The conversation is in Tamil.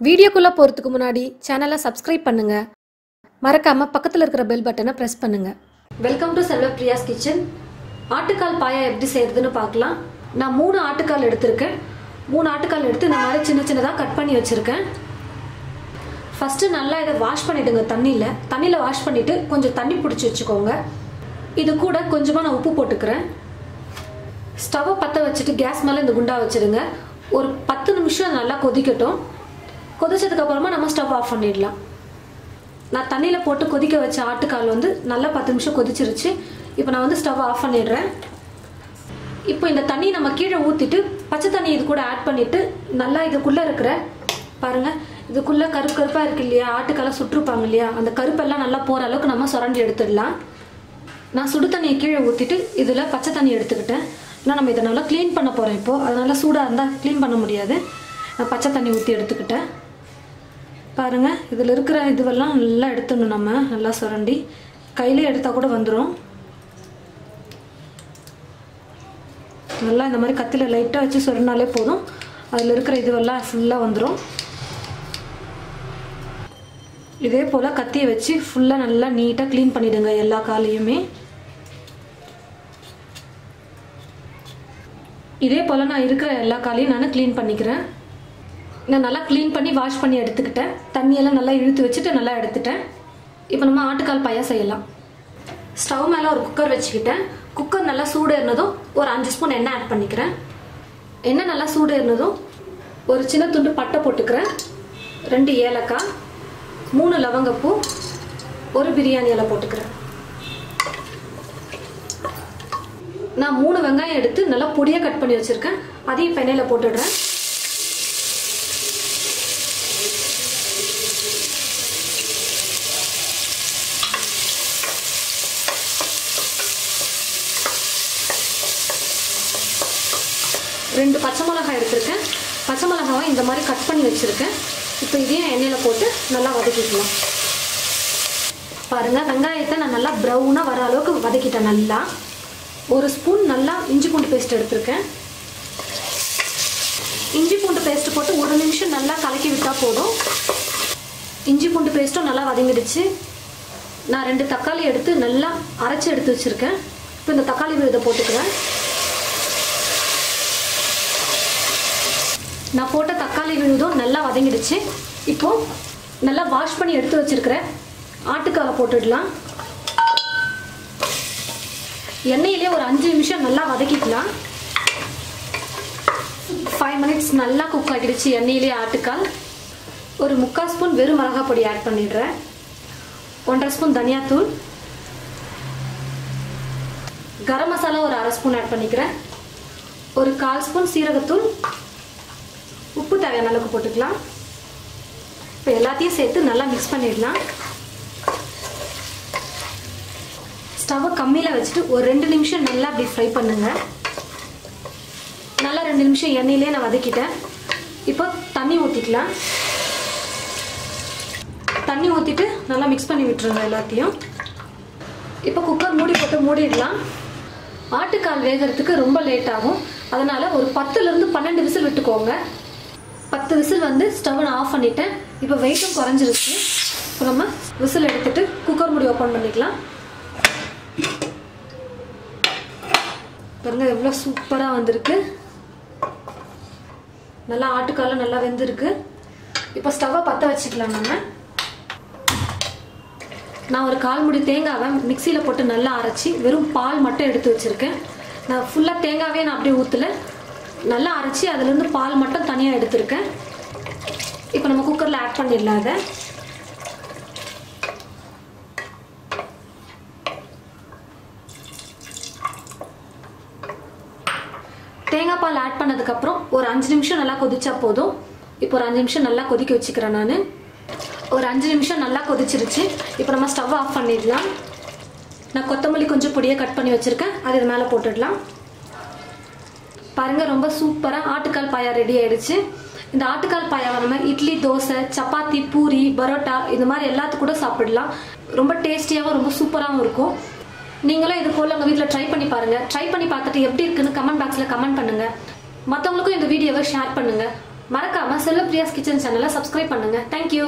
வீடியோக்குள்ள போறதுக்கு முன்னாடி சேனலை சப்ஸ்கிரைப் பண்ணுங்க. மறக்காம பக்கத்துல இருக்கிற பெல் பட்டனை பிரஸ் பண்ணுங்க. வெல்கம் டு செல்வ பிரியாஸ் கிச்சன். ஆட்டுக்கால் பாயா எப்படி செய்யறதுன்னு பார்க்கலாம். நான் 3 ஆட்டுக்கால் எடுத்திருக்கேன். 3 ஆட்டுக்கால் எடுத்து இந்த மாதிரி சின்ன சின்னதா கட் பண்ணி வச்சிருக்கேன். ஃபர்ஸ்ட் நல்லா இதை வாஷ் பண்ணிடுங்க தண்ணியில வாஷ் பண்ணிட்டு கொஞ்சம் தண்ணி பிடிச்சி வச்சுக்கோங்க. இது கூட கொஞ்சமா நான் உப்பு போட்டுக்கிறேன். ஸ்டவ் பற்ற வச்சுட்டு கேஸ் மேல இந்த குண்டா வச்சிடுங்க. ஒரு 10 நிமிஷம் நல்லா கொதிக்கட்டும். கொதிச்சதுக்கு அப்புறமா நம்ம ஸ்டவ் ஆஃப் பண்ணிடலாம். நான் தண்ணியில போட்டு கொதிக்க வச்ச ஆட்டுக்கால் வந்து நல்லா 10 நிமிஷம் கொதிச்சிருச்சு. இப்போ நான் வந்து ஸ்டவ் ஆஃப் பண்ணிடுறேன். இப்போ இந்த தண்ணி நம்ம கீழே ஊற்றிட்டு பச்சை தண்ணி இது கூட ஆட் பண்ணிட்டு நல்லா இதுக்குள்ள இருக்கிற பாருங்க, இதுக்குள்ள கருப்பா இருக்கு இல்லையா, ஆட்டுக்கால சுற்றுப்பாங்க இல்லையா, அந்த கருப்பெல்லாம் நல்லா போற அளவுக்கு நம்ம சுரண்டி எடுத்துடலாம். நான் சுடு தண்ணியை கீழே ஊற்றிட்டு இதுல பச்சை தண்ணி எடுத்துக்கிட்டேன். ஏன்னா நம்ம இதை நல்லா க்ளீன் பண்ண போறோம். இப்போ அதனால சூடா இருந்தால் க்ளீன் பண்ண முடியாது. நான் பச்சை தண்ணி ஊற்றி எடுத்துக்கிட்டேன். பாருங்க, இதில் இருக்கிற இதுவெல்லாம் நல்லா எடுத்துடணும். நம்ம நல்லா சுரண்டி கையிலே எடுத்தால் கூட வந்துடும். நல்லா இந்த மாதிரி கத்தியில் லைட்டாக வச்சு சுரண்டாலே போதும். அதில் இருக்கிற இதுவெல்லாம் ஃபுல்லாக வந்துடும். இதே போல் கத்தியை வச்சு ஃபுல்லாக நல்லா நீட்டாக க்ளீன் பண்ணிடுங்க எல்லா காலையுமே. இதே போல் நான் இருக்கிற எல்லா காலையும் நான் க்ளீன் பண்ணிக்கிறேன். நான் நல்லா க்ளீன் பண்ணி வாஷ் பண்ணி எடுத்துக்கிட்டேன். தண்ணியெல்லாம் நல்லா இழுத்து வச்சுட்டு நல்லா எடுத்துட்டேன். இப்போ நம்ம ஆட்டுக்கால் பாயா செய்யலாம். ஸ்டவ் மேலே ஒரு குக்கர் வச்சுக்கிட்டேன். குக்கர் நல்லா சூடு ஏறினதும் ஒரு 5 ஸ்பூன் எண்ணெய் ஆட் பண்ணிக்கிறேன். எண்ணெய் நல்லா சூடு ஏறினதும் ஒரு சின்ன துண்டு பட்டை போட்டுக்கிறேன். 2 ஏலக்காய், 3 லவங்கப்பூ, ஒரு பிரியாணி இலை போட்டுக்கிறேன். நான் 3 வெங்காயம் எடுத்து நல்லா பொடியாக கட் பண்ணி வச்சுருக்கேன். அதையும் இப்போ எண்ணெயில் போட்டுடுறேன். ரெண்டு பச்சை மிளகாய் எடுத்திருக்கேன். பச்சை மிளகாவை இந்த மாதிரி கட் பண்ணி வச்சுருக்கேன். இப்போ இதையும் எண்ணெயில் போட்டு நல்லா வதக்கிக்கலாம். பாருங்கள், வெங்காயத்தை நான் நல்லா ப்ரௌனாக வர அளவுக்கு வதக்கிட்டேன். நல்லா ஒரு ஸ்பூன் நல்லா இஞ்சி பூண்டு பேஸ்ட் எடுத்திருக்கேன். இஞ்சி பூண்டு பேஸ்ட் போட்டு 1 நிமிஷம் நல்லா கலக்கி விட்டால் போதும். இஞ்சி பூண்டு பேஸ்ட்டும் நல்லா வதங்கிடுச்சு. நான் 2 தக்காளி எடுத்து நல்லா அரைச்சி எடுத்து வச்சுருக்கேன். இப்போ இந்த தக்காளி விழுதை போட்டுக்கிறேன். நான் போட்ட தக்காளி விழுதும் நல்லா வதங்கிடுச்சு. இப்போ நல்லா வாஷ் பண்ணி எடுத்து வச்சிருக்கிறேன் ஆட்டுக்காலை போட்டுடலாம். எண்ணெயிலே ஒரு 5 நிமிஷம் நல்லா வதக்கிக்கலாம். 5 மினிட்ஸ் நல்லா குக் ஆகிடுச்சு எண்ணெயிலே ஆட்டுக்கால். ஒரு 3/4 ஸ்பூன் வெறும் மிளகாய் பொடி ஆட் பண்ணிடுறேன். 1.5 ஸ்பூன் தனியாத்தூள், கரம் மசாலா ஒரு 1/2 ஸ்பூன் ஆட் பண்ணிக்கிறேன். ஒரு 1/4 ஸ்பூன் சீரகத்தூள், உப்பு தேவையான அளவுக்கு போட்டுக்கலாம். இப்போ எல்லாத்தையும் சேர்த்து நல்லா மிக்ஸ் பண்ணிடலாம். ஸ்டவ்வை கம்மியில் வச்சுட்டு ஒரு 2 நிமிஷம் நல்லா அப்படி ஃப்ரை பண்ணுங்க. நல்லா 2 நிமிஷம் எண்ணெயிலே நான் வதக்கிட்டேன். இப்போ தண்ணி ஊற்றிக்கலாம். தண்ணி ஊற்றிட்டு நல்லா மிக்ஸ் பண்ணி விட்டுருங்க எல்லாத்தையும். இப்போ குக்கர் மூடி போட்டு மூடிடலாம். ஆட்டுக்கால் வேகிறதுக்கு ரொம்ப லேட் ஆகும். அதனால ஒரு 10லேருந்து 12 விசில் விட்டுக்கோங்க. 10 விசில் வந்து ஸ்டவ் நான் ஆஃப் பண்ணிட்டேன். இப்போ வெயிட்டும் குறைஞ்சிருச்சு. இப்போ நம்ம விசில் எடுத்துட்டு குக்கர் மூடி ஓப்பன் பண்ணிக்கலாம். பாருங்க, எவ்வளோ சூப்பராக வந்திருக்கு. நல்லா ஆட்டுக்கால நல்லா வெந்திருக்கு. இப்போ ஸ்டவ்வை பற்ற வச்சுக்கலாம். நான் ஒரு 1/4 மூடி தேங்காவை மிக்சியில் போட்டு நல்லா அரைச்சி வெறும் பால் மட்டும் எடுத்து வச்சுருக்கேன். நான் ஃபுல்லாக தேங்காவே நான் அப்படியே ஊற்றல, நல்லா அரைச்சி அதுலேருந்து பால் மட்டும் தனியாக எடுத்துருக்கேன். இப்போ நம்ம குக்கரில் ஆட் பண்ணிடலாம். அதை தேங்காய் பால் ஆட் பண்ணதுக்கப்புறம் ஒரு 5 நிமிஷம் நல்லா கொதிச்சா போதும். இப்போ ஒரு 5 நிமிஷம் நல்லா கொதிக்க வச்சுக்கிறேன். நான் ஒரு 5 நிமிஷம் நல்லா கொதிச்சிருச்சு. இப்போ நம்ம ஸ்டவ் ஆஃப் பண்ணிடலாம். நான் கொத்தமல்லி கொஞ்சம் பொடியாக கட் பண்ணி வச்சுருக்கேன். அது இது மேலே போட்டுடலாம். பாருங்க, ரொம்ப சூப்பராக ஆட்டுக்கால் பாயா ரெடி ஆயிடுச்சு. இந்த ஆட்டுக்கால் பாயாவை நம்ம இட்லி, தோசை, சப்பாத்தி, பூரி, பரோட்டா இந்த மாதிரி எல்லாத்துக்கும் கூட சாப்பிடலாம். ரொம்ப டேஸ்டியாகவும் ரொம்ப சூப்பராகவும் இருக்கும். நீங்களும் இது போல் உங்கள் வீட்டில் ட்ரை பண்ணி பாருங்கள். ட்ரை பண்ணி பார்த்துட்டு எப்படி இருக்குன்னு கமெண்ட் பாக்ஸில் கமெண்ட் பண்ணுங்கள். மற்றவங்களுக்கும் இந்த வீடியோவை ஷேர் பண்ணுங்கள். மறக்காம செல்வப்பிரியாஸ் கிச்சன் சேனலை சப்ஸ்கிரைப் பண்ணுங்க. தேங்க்யூ.